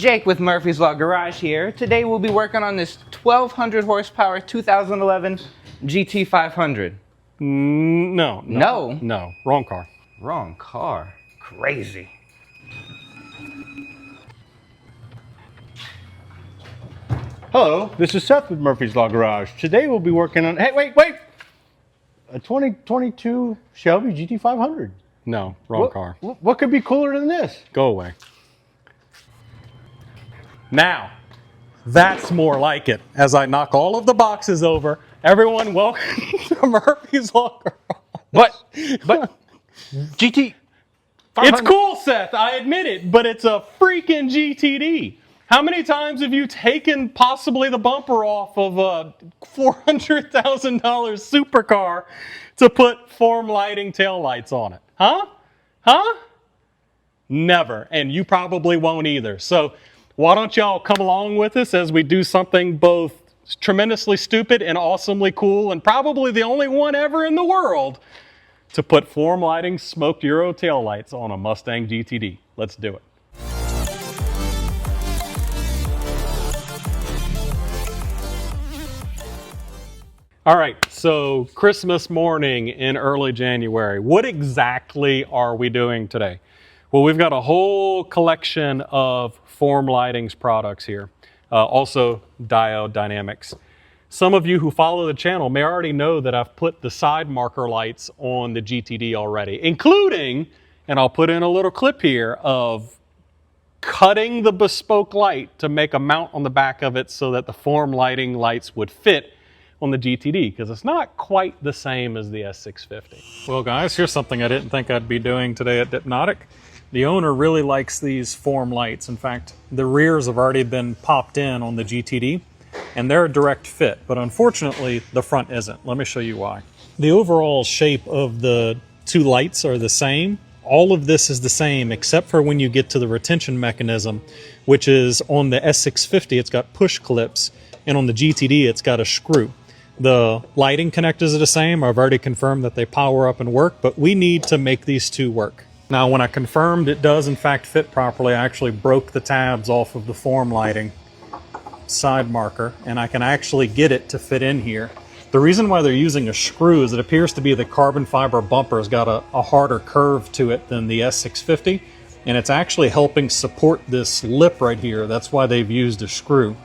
Jake with Murphy's Law Garage here. Today we'll be working on this 1200 horsepower 2011 GT500. No, wrong car. Wrong car. Crazy. Hello, this is Seth with Murphy's Law Garage. Today we'll be working on, hey, wait! A 2022 Shelby GT500. No, wrong car. What could be cooler than this? Go away. Now, that's more like it. As I knock all of the boxes over, everyone welcome to Murphy's Law Garage. But GT500. It's cool, Seth, I admit it, but it's a freaking GTD. How many times have you taken possibly the bumper off of a $400,000 supercar to put form lighting taillights on it? Huh? Never, and you probably won't either. So why don't y'all come along with us as we do something both tremendously stupid and awesomely cool, and probably the only one ever in the world to put form lighting smoked Euro taillights on a Mustang GTD. Let's do it. All right, so Christmas morning in early January. What exactly are we doing today? Well, we've got a whole collection of Form Lighting's products here, also diode dynamics. Some of you who follow the channel may already know that I've put the side marker lights on the GTD already, including, and I'll put in a little clip here, of cutting the bespoke light to make a mount on the back of it so that the Form Lighting lights would fit on the GTD, because it's not quite the same as the S650. Well guys, here's something I didn't think I'd be doing today at Dipnotic. The owner really likes these form lights. In fact, the rears have already been popped in on the GTD, and they're a direct fit, but unfortunately the front isn't. Let me show you why. The overall shape of the two lights are the same. All of this is the same except for when you get to the retention mechanism, which is on the S650 it's got push clips, and on the GTD it's got a screw. The lighting connectors are the same. I've already confirmed that they power up and work, but we need to make these two work. Now, when I confirmed it does in fact fit properly, I actually broke the tabs off of the form lighting side marker, and I can actually get it to fit in here. The reason why they're using a screw is it appears to be the carbon fiber bumper has got a harder curve to it than the S650, and it's actually helping support this lip right here. That's why they've used a screw.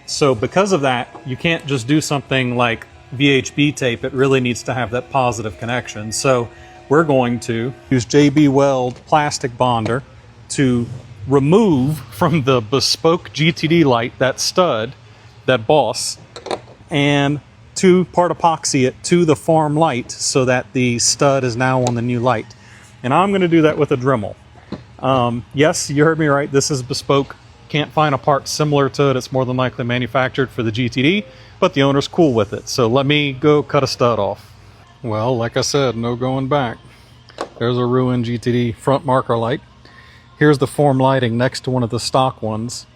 So because of that, you can't just do something like VHB tape. It really needs to have that positive connection. So we're going to use JB Weld plastic bonder to remove from the bespoke GTD light that stud, that boss, and two-part epoxy it to the form light so that the stud is now on the new light. And I'm going to do that with a Dremel. Yes, you heard me right. This is bespoke. Can't find a part similar to it. It's more than likely manufactured for the GTD, but the owner's cool with it. So let me go cut a stud off. Well, like I said, no going back. There's a ruined GTD front marker light. Here's the form lighting next to one of the stock ones.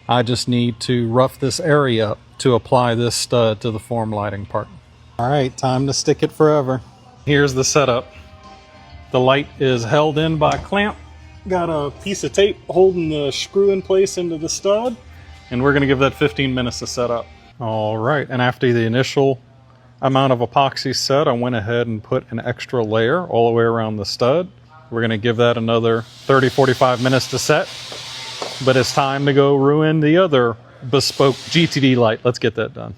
I just need to rough this area up to apply this stud to the form lighting part. All right, time to stick it forever. Here's the setup. The light is held in by a clamp. Got a piece of tape holding the screw in place into the stud, and we're going to give that 15 minutes to set up. All right, and after the initial amount of epoxy set, I went ahead and put an extra layer all the way around the stud. We're going to give that another 30-45 minutes to set, but it's time to go ruin the other bespoke GTD light. Let's get that done.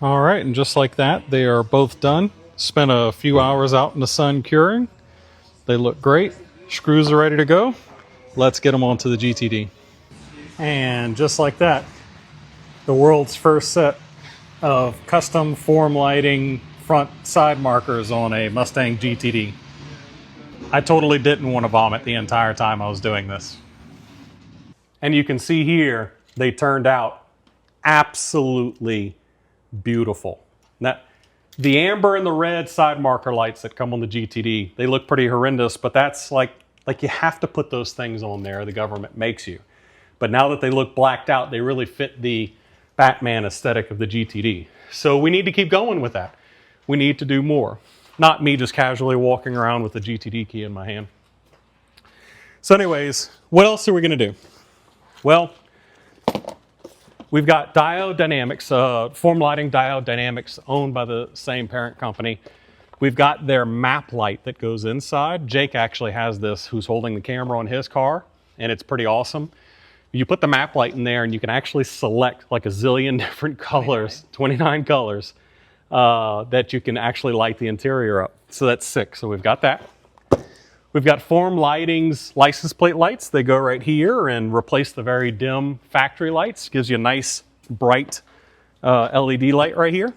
All right, and just like that, they are both done. Spent a few hours out in the sun curing. They look great. Screws are ready to go. Let's get them onto the GTD. And just like that, the world's first set of custom form lighting front side markers on a Mustang GTD. I totally didn't want to vomit the entire time I was doing this. And you can see here, they turned out absolutely beautiful. Now, the amber and the red side marker lights that come on the GTD, they look pretty horrendous, but that's like you have to put those things on there, the government makes you. But now that they look blacked out, they really fit the Batman aesthetic of the GTD. So we need to keep going with that. We need to do more. Not me just casually walking around with the GTD key in my hand. So anyways, what else are we gonna do? Well, We've got Diode Dynamics, Form Lighting Diode Dynamics, owned by the same parent company. We've got their map light that goes inside. Jake actually has this, who's holding the camera on his car, and it's pretty awesome. You put the map light in there and you can actually select like a zillion different colors, 29 colors, that you can actually light the interior up. So that's sick. So we've got that. We've got Form Lighting's license plate lights. They go right here and replace the very dim factory lights. Gives you a nice bright LED light right here.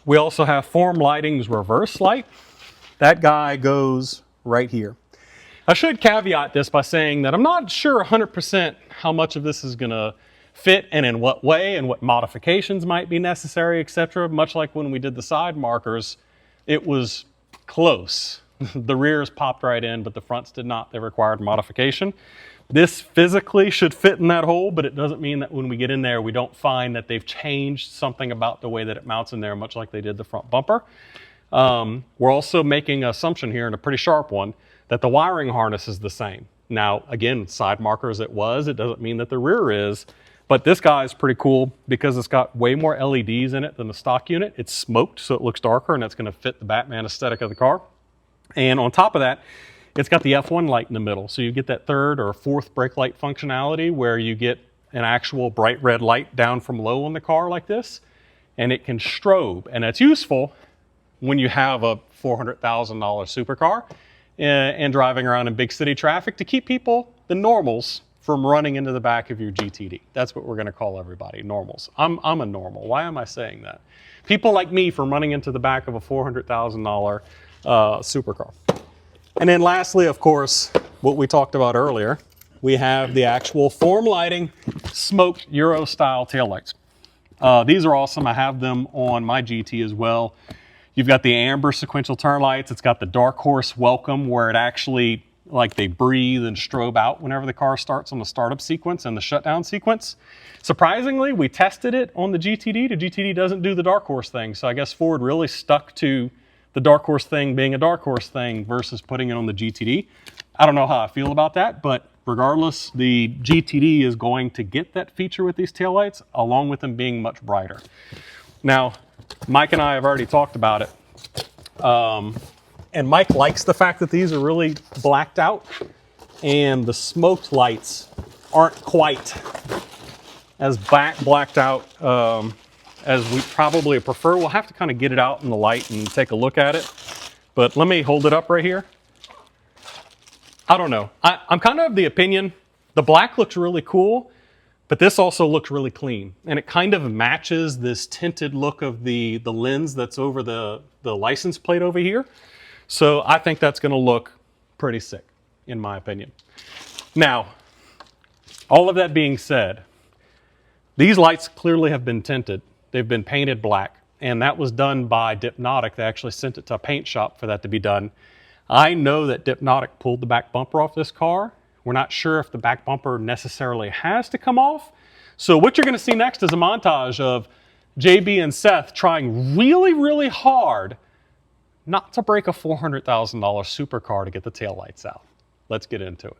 We also have Form Lighting's reverse light. That guy goes right here. I should caveat this by saying that I'm not sure 100% how much of this is going to fit and in what way and what modifications might be necessary, etc. Much like when we did the side markers, it was close. The rears popped right in, but the fronts did not. They required modification. This physically should fit in that hole, but it doesn't mean that when we get in there, we don't find that they've changed something about the way that it mounts in there, much like they did the front bumper. We're also making an assumption here, and a pretty sharp one, that the wiring harness is the same. Now, again, side markers it doesn't mean that the rear is, but this guy is pretty cool because it's got way more LEDs in it than the stock unit. It's smoked, so it looks darker, and that's gonna fit the Batman aesthetic of the car. And on top of that, it's got the F1 light in the middle. So you get that third or fourth brake light functionality where you get an actual bright red light down from low on the car like this, and it can strobe. And that's useful when you have a $400,000 supercar and driving around in big city traffic to keep people, the normals, from running into the back of your GTD. That's what we're gonna call everybody, normals. I'm a normal. Why am I saying that? People like me from running into the back of a $400,000 supercar. And then lastly, of course, what we talked about earlier, we have the actual Form Lighting smoked Euro style taillights. These are awesome. I have them on my GT as well. You've got the amber sequential turn lights. It's got the dark horse welcome where it actually, like, they breathe and strobe out whenever the car starts on the startup sequence and the shutdown sequence. Surprisingly, we tested it on the GTD. The GTD doesn't do the dark horse thing. So I guess Ford really stuck to the dark horse thing being a dark horse thing versus putting it on the GTD. I don't know how I feel about that, but regardless, the GTD is going to get that feature with these taillights, along with them being much brighter. Now, Mike and I have already talked about it. And Mike likes the fact that these are really blacked out, and the smoked lights aren't quite as blacked out as we probably prefer. We'll have to kind of get it out in the light and take a look at it. But let me hold it up right here. I don't know. I'm kind of of the opinion, the black looks really cool, but this also looks really clean. And it kind of matches this tinted look of the lens that's over the license plate over here. So I think that's gonna look pretty sick, in my opinion. Now, all of that being said, these lights clearly have been tinted. They've been painted black, and that was done by Dipnotic. They actually sent it to a paint shop for that to be done. I know that Dipnotic pulled the back bumper off this car. We're not sure if the back bumper necessarily has to come off. So what you're gonna see next is a montage of JB and Seth trying really, really hard not to break a $400,000 supercar to get the taillights out. Let's get into it.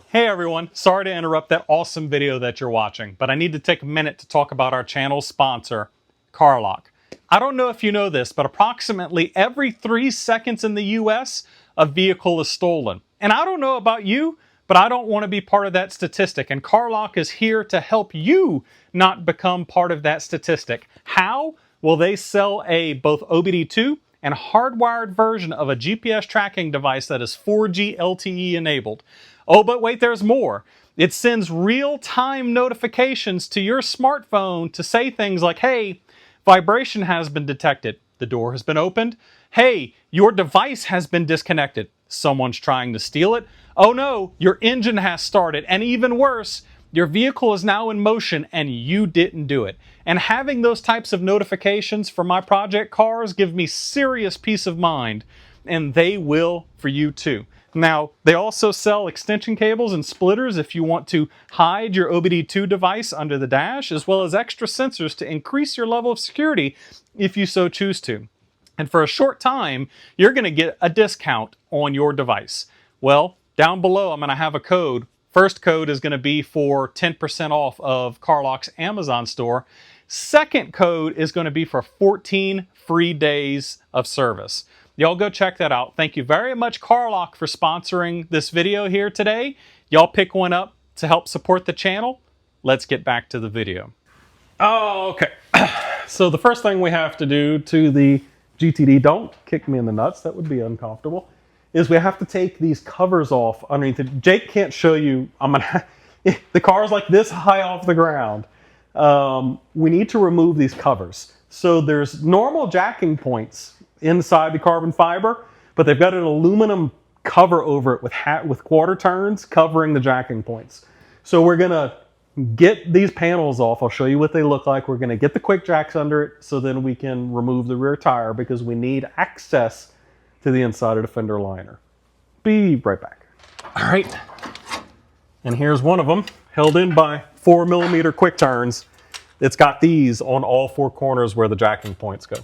Hey everyone, sorry to interrupt that awesome video that you're watching, but I need to take a minute to talk about our channel's sponsor, CarLock. I don't know if you know this, but approximately every 3 seconds in the US, a vehicle is stolen. And I don't know about you, but I don't want to be part of that statistic. And CarLock is here to help you not become part of that statistic. How? Well, they sell a both OBD2 and hardwired version of a GPS tracking device that is 4G LTE enabled. Oh, but wait, there's more. It sends real-time notifications to your smartphone to say things like, hey, vibration has been detected. The door has been opened. Hey, your device has been disconnected. Someone's trying to steal it. Oh no, your engine has started. And even worse, your vehicle is now in motion and you didn't do it. And having those types of notifications for my project cars give me serious peace of mind, and they will for you too. Now, they also sell extension cables and splitters if you want to hide your OBD2 device under the dash, as well as extra sensors to increase your level of security if you so choose to. And for a short time, you're going to get a discount on your device. Well, down below, I'm going to have a code First code is going to be for 10% off of CarLock's Amazon store. Second code is going to be for 14 free days of service. Y'all go check that out. Thank you very much, CarLock, for sponsoring this video here today. Y'all pick one up to help support the channel. Let's get back to the video. Oh, okay. So the first thing we have to do to the GTD, don't kick me in the nuts, that would be uncomfortable, is we have to take these covers off underneath it. Jake can't show you, the car's like this high off the ground. We need to remove these covers. So there's normal jacking points inside the carbon fiber, but they've got an aluminum cover over it with quarter turns covering the jacking points. So we're gonna get these panels off. I'll show you what they look like. We're gonna get the quick jacks under it so then we can remove the rear tire because we need access to the inside of the fender liner. Be right back. All right, and here's one of them held in by 4mm quick turns. It's got these on all four corners where the jacking points go.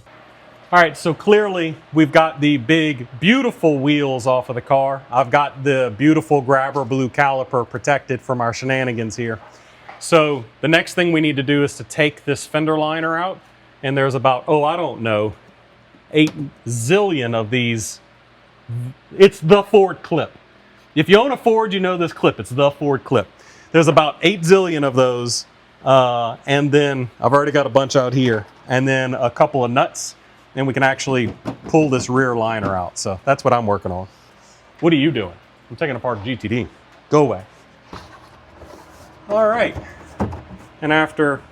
All right, so clearly we've got the big, beautiful wheels off of the car. I've got the beautiful grabber blue caliper protected from our shenanigans here. So the next thing we need to do is to take this fender liner out. And there's about, I don't know, 8 zillion of these. It's the Ford clip. If you own a Ford, you know this clip. It's the Ford clip. There's about 8 zillion of those. And then I've already got a bunch out here. And then a couple of nuts. And we can actually pull this rear liner out. So that's what I'm working on. What are you doing? I'm taking apart a GTD. Go away. All right. And after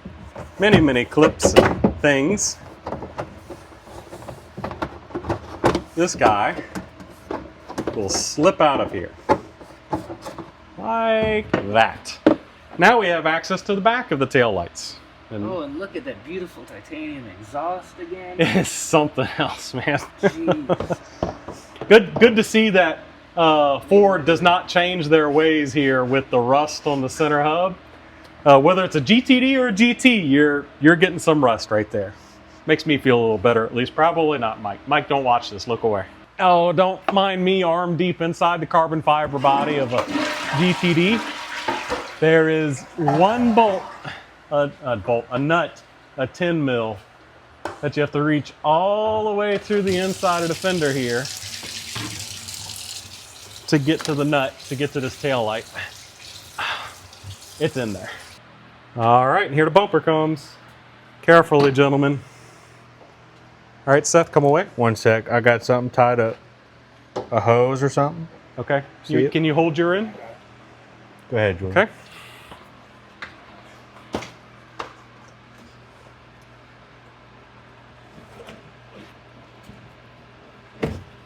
many, many clips and things, this guy will slip out of here. Like that. Now we have access to the back of the taillights. And look at that beautiful titanium exhaust again. It's something else, man. Jeez. Good to see that Ford does not change their ways here with the rust on the center hub. Whether it's a GTD or a GT, you're getting some rust right there. Makes me feel a little better, at least. Probably not Mike. Mike, don't watch this. Look away. Oh, don't mind me arm deep inside the carbon fiber body of a GTD. There is one bolt. A nut, a 10 mil, that you have to reach all the way through the inside of the fender here to get to the nut, to get to this tail light. It's in there. All right, here the bumper comes. Carefully, gentlemen. All right, Seth, come away. One sec, I got something tied up. A hose or something? Okay, can you hold your end? Go ahead, Jordan. Okay.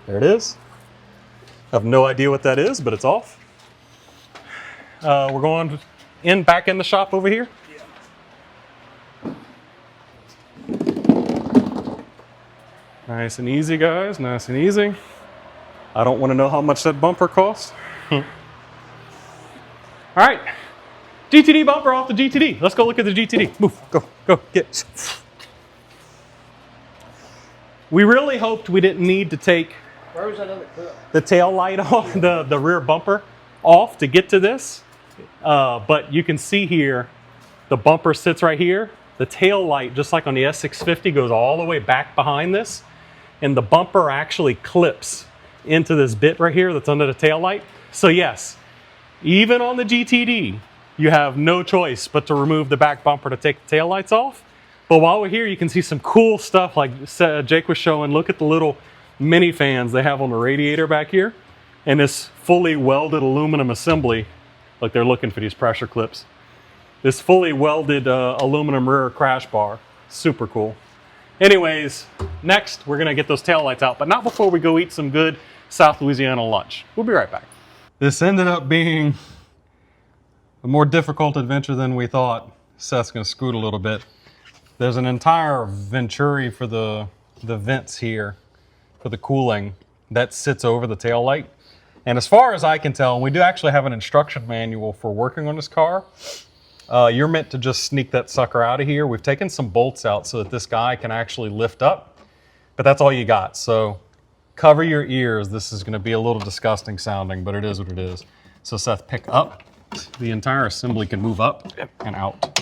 There it is. I have no idea what that is, but it's off. We're going back in the shop over here. Yeah. Nice and easy, guys. Nice and easy. I don't want to know how much that bumper costs. All right. GTD bumper off the GTD. Let's go look at the GTD. Move. Go. Get. We really hoped we didn't need to take the tail light off, the rear bumper off to get to this. But you can see here, the bumper sits right here. The tail light, just like on the S650, goes all the way back behind this. And the bumper actually clips into this bit right here that's under the tail light. So yes, even on the GTD, you have no choice but to remove the back bumper to take the tail lights off. But while we're here, you can see some cool stuff like Jake was showing. Look at the little mini fans they have on the radiator back here. And this fully welded aluminum assembly, like they're looking for these pressure clips. This fully welded aluminum rear crash bar, super cool. Anyways, next we're gonna get those taillights out, but not before we go eat some good South Louisiana lunch. We'll be right back. This ended up being a more difficult adventure than we thought. Seth's gonna scoot a little bit. There's an entire venturi for the vents here for the cooling that sits over the tail light. And as far as I can tell, we do actually have an instruction manual for working on this car. You're meant to just sneak that sucker out of here. We've taken some bolts out so that this guy can actually lift up, but that's all you got. So cover your ears. This is gonna be a little disgusting sounding, but it is what it is. So Seth, pick up the entire assembly can move up and out.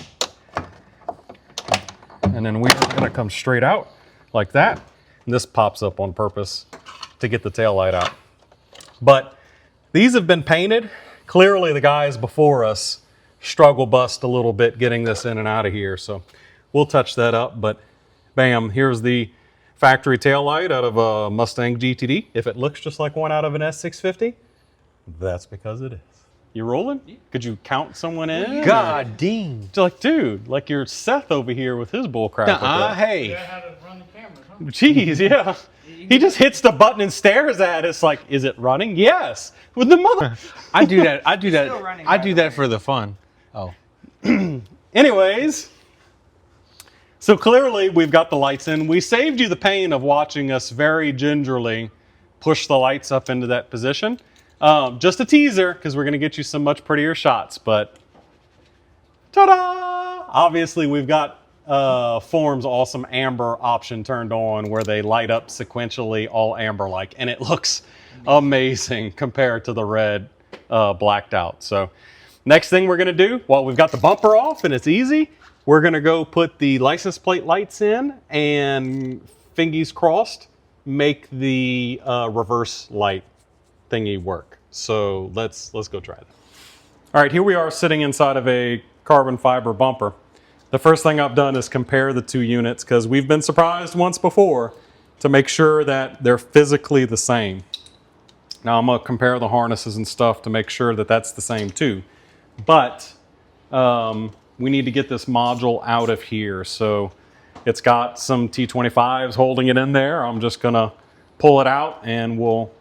And then we're gonna come straight out like that. And this pops up on purpose to get the tail light out. But these have been painted. Clearly the guys before us struggle bust a little bit getting this in and out of here. So we'll touch that up, but bam, here's the factory tail light out of a Mustang GTD. If it looks just like one out of an S650, that's because it is. You rolling? Could you count someone in? God damn. Like, dude, like you're Seth over here with his bullcrap. Hey. Jeez, yeah. He just hits the button and stares at us like, is it running? Yes. With the mother. I do that. I do that. Still running, I by do the that way. for the fun. Oh. Anyways, so clearly we've got the lights in. We saved you the pain of watching us very gingerly push the lights up into that position. Just a teaser, because we're going to get you some much prettier shots, but ta-da! Obviously, we've got Form's awesome amber option turned on where they light up sequentially all amber-like, and it looks amazing compared to the red blacked out. So next thing we're going to do, while we've got the bumper off and it's easy, we're going to go put the license plate lights in and, fingies crossed, make the reverse light thingy work. So let's go try that. All right, here we are sitting inside of a carbon fiber bumper. The first thing I've done is compare the two units because we've been surprised once before to make sure that they're physically the same. Now I'm gonna compare the harnesses and stuff to make sure that that's the same too. But we need to get this module out of here. So it's got some T25s holding it in there. I'm just gonna pull it out and we'll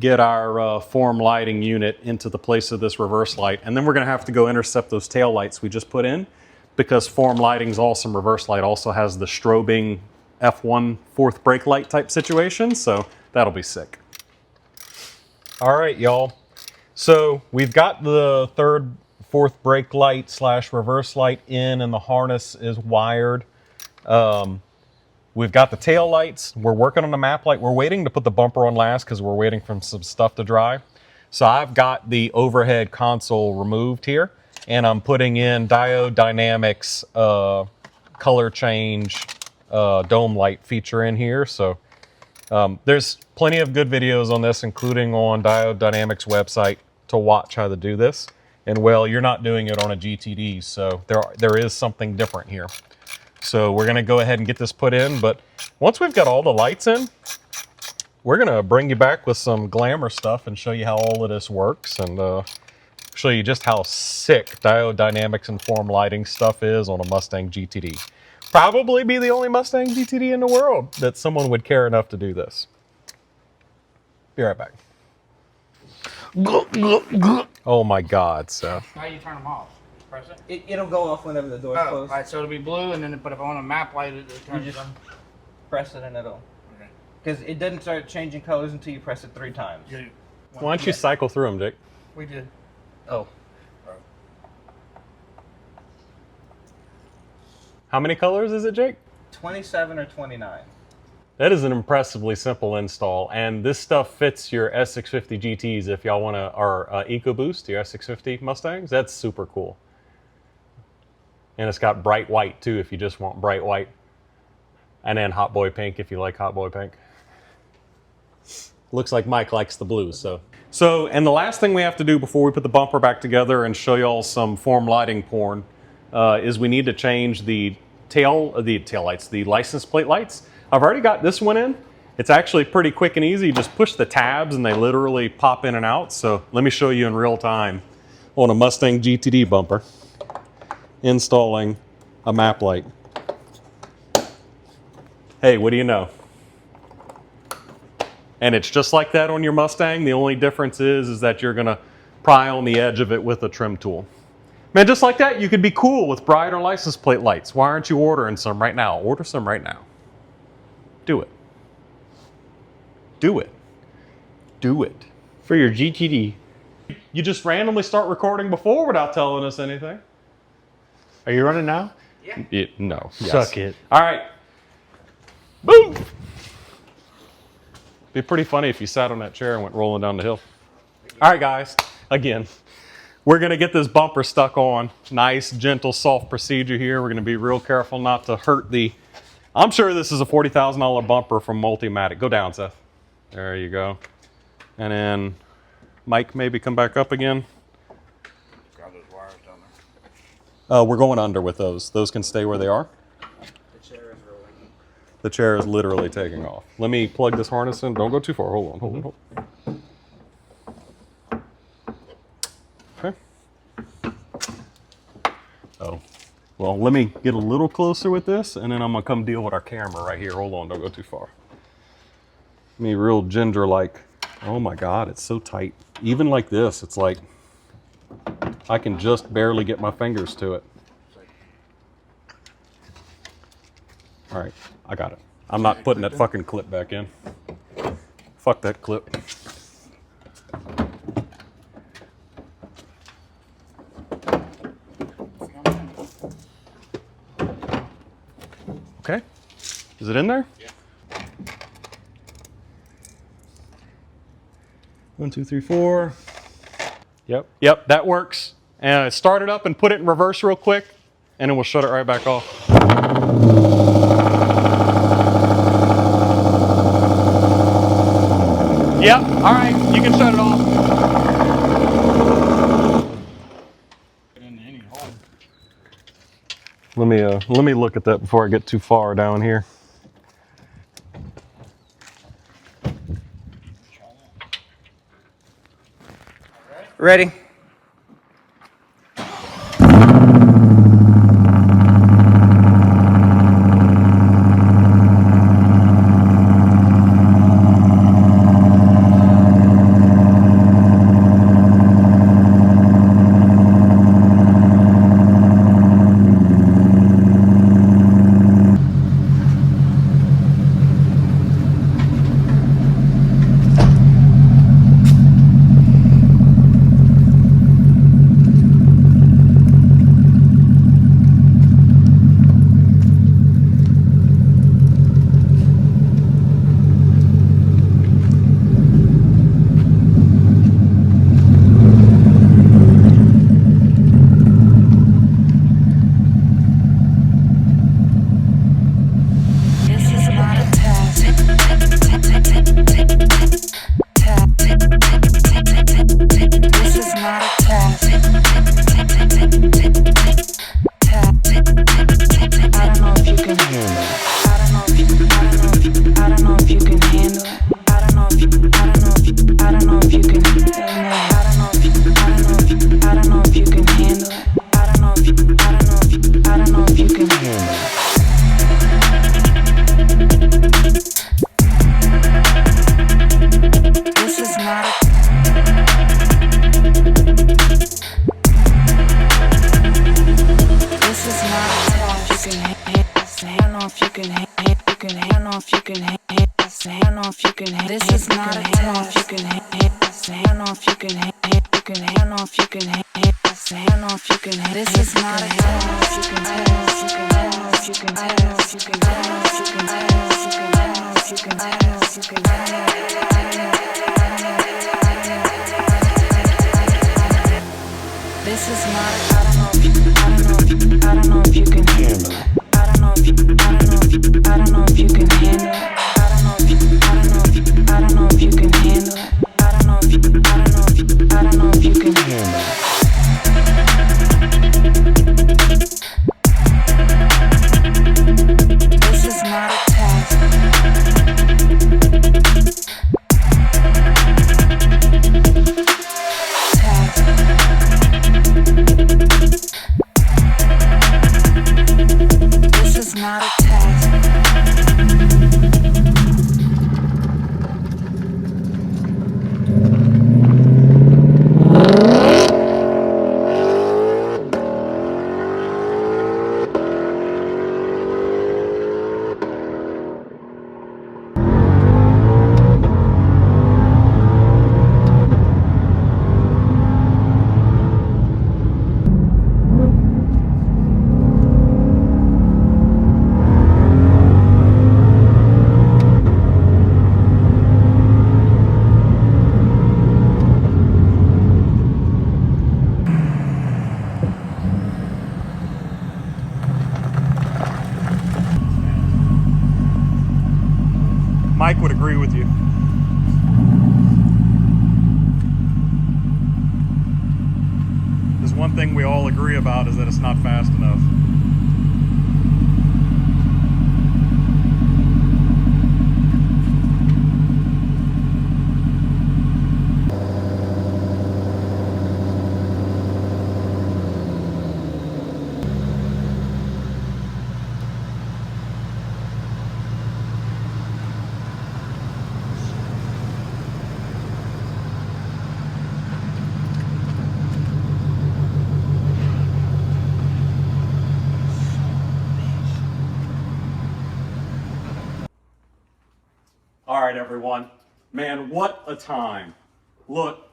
get our form lighting unit into the place of this reverse light. And then we're gonna have to go intercept those tail lights we just put in because form lighting's awesome. Reverse light also has the strobing F1 fourth brake light type situation. So that'll be sick. All right, y'all. So we've got the fourth brake light / reverse light in and the harness is wired. We've got the tail lights. We're working on the map light. We're waiting to put the bumper on last because we're waiting for some stuff to dry. So I've got the overhead console removed here, and I'm putting in Diode Dynamics color change dome light feature in here. So there's plenty of good videos on this, including on Diode Dynamics website to watch how to do this. And well, you're not doing it on a GTD, so there is something different here. So we're gonna go ahead and get this put in, but once we've got all the lights in, we're gonna bring you back with some glamour stuff and show you how all of this works and show you just how sick Diode Dynamics and form lighting stuff is on a Mustang GTD. Probably be the only Mustang GTD in the world that someone would care enough to do this. Be right back. Oh my God, Seth. How you turn them off? Press it? It'll go off whenever the door's Oh, closed. right, so it'll be blue, and then but if I want a map light, it turns just- on. Press it and it'll. Okay. Because it doesn't start changing colors until you press it 3 times. Yeah. Why don't you cycle through them, Jake? We did. Oh. How many colors is it, Jake? 27 or 29. That is an impressively simple install, and this stuff fits your S650 GTs if y'all want to, or EcoBoost, your S650 Mustangs. That's super cool. And it's got bright white too if you just want bright white. And then hot boy pink if you like hot boy pink. Looks like Mike likes the blues, so. So, and the last thing we have to do before we put the bumper back together and show y'all some form lighting porn is we need to change the tail lights, the license plate lights. I've already got this one in. It's actually pretty quick and easy. You just push the tabs and they literally pop in and out. So let me show you in real time on a Mustang GTD bumper installing a map light. Hey, what do you know? And it's just like that on your Mustang. The only difference is that you're gonna pry on the edge of it with a trim tool. Man, just like that, you could be cool with brighter license plate lights. Why aren't you ordering some right now? Order some right now. Do it. Do it. Do it. For your GTD. You just randomly start recording before without telling us anything. Are you running now? No. Yes. Suck it. All right. Boom. Be pretty funny if you sat on that chair and went rolling down the hill. All right, guys. Again, We're gonna get this bumper stuck on. Nice, gentle, soft procedure here. We're gonna be real careful not to hurt the, I'm sure this is a $40,000 bumper from Multimatic. Go down, Seth. There you go. And then Mike, maybe come back up again. Got those wires down there. We're going under with those. Those can stay where they are. The chair is rolling. The chair is literally taking off. Let me plug this harness in. Don't go too far. Hold on, hold on, hold on. Okay. Oh, well, let me get a little closer with this, and then I'm gonna come deal with our camera right here. Hold on, don't go too far. Me real ginger-like. Oh my God, it's so tight. Even like this, it's like I can just barely get my fingers to it. All right, I got it. I'm not putting that fucking clip back in. Fuck that clip. Okay, is it in there? Yeah. 1, 2, 3, 4. Yep, that works. And start it up and put it in reverse real quick, and then we'll shut it right back off. Yep, all right, you can shut it off. In any hole. Let me look at that before I get too far down here. Ready? Mike would agree with you. There's one thing we all agree about is that it's not fast enough. All right, everyone. Man, what a time. Look,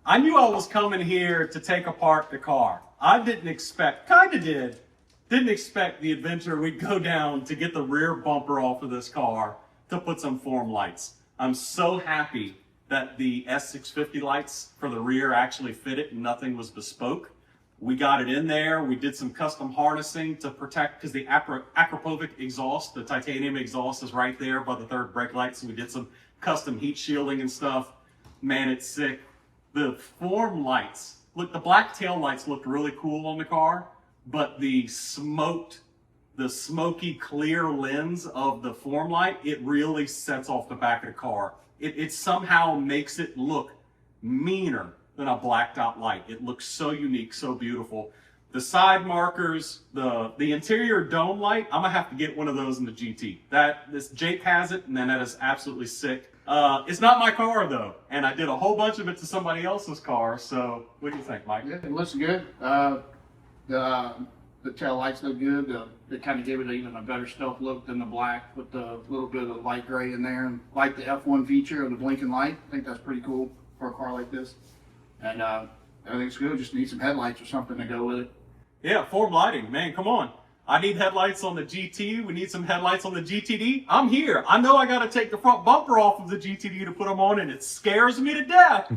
I knew I was coming here to take apart the car. I didn't expect, didn't expect the adventure we'd go down to get the rear bumper off of this car to put some form lights. I'm so happy that the S650 lights for the rear actually fit it and nothing was bespoke. We got it in there. We did some custom harnessing to protect, because the Akrapovic exhaust, the titanium exhaust, is right there by the third brake light. So we did some custom heat shielding and stuff. Man, it's sick. The form lights, look, the black tail lights looked really cool on the car, but the smoky clear lens of the form light, it really sets off the back of the car. It somehow makes it look meaner than a blacked out light. It looks so unique, so beautiful. The side markers, the interior dome light, I'm gonna have to get one of those in the GT. This Jake has it, and then that is absolutely sick. It's not my car though, and I did a whole bunch of it to somebody else's car. So what do you think, Mike? Yeah, it looks good. The tail lights look good. It kind of gave it even a better stealth look than the black, with the little bit of light gray in there. And like the F1 feature of the blinking light, I think that's pretty cool for a car like this. And everything's good. Just need some headlights or something to go with it. Yeah, form lighting, man, come on. I need headlights on the GT. We need some headlights on the GTD. I'm here. I know I got to take the front bumper off of the GTD to put them on, and it scares me to death.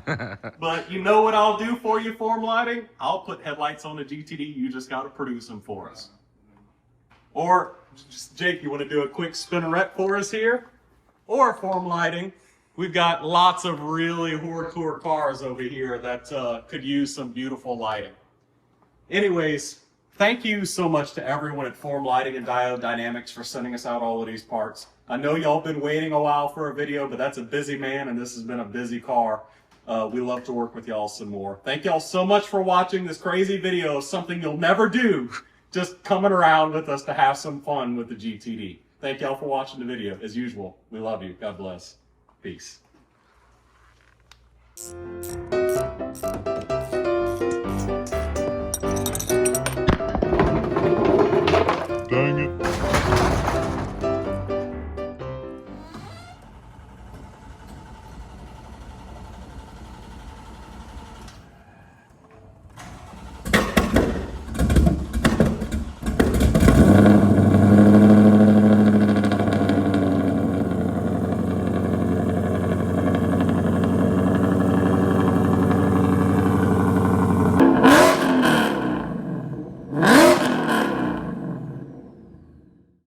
But you know what I'll do for you, form lighting? I'll put headlights on the GTD. You just got to produce them for us. Or, just, Jake, you want to do a quick spinneret for us here? Or form lighting. We've got lots of really hardcore cars over here that could use some beautiful lighting. Anyways, thank you so much to everyone at Form Lighting and Diode Dynamics for sending us out all of these parts. I know y'all been waiting a while for a video, but that's a busy man and this has been a busy car. We love to work with y'all some more. Thank y'all so much for watching this crazy video of something you'll never do, just coming around with us to have some fun with the GTD. Thank y'all for watching the video. As usual, we love you. God bless. Peace. Dang it.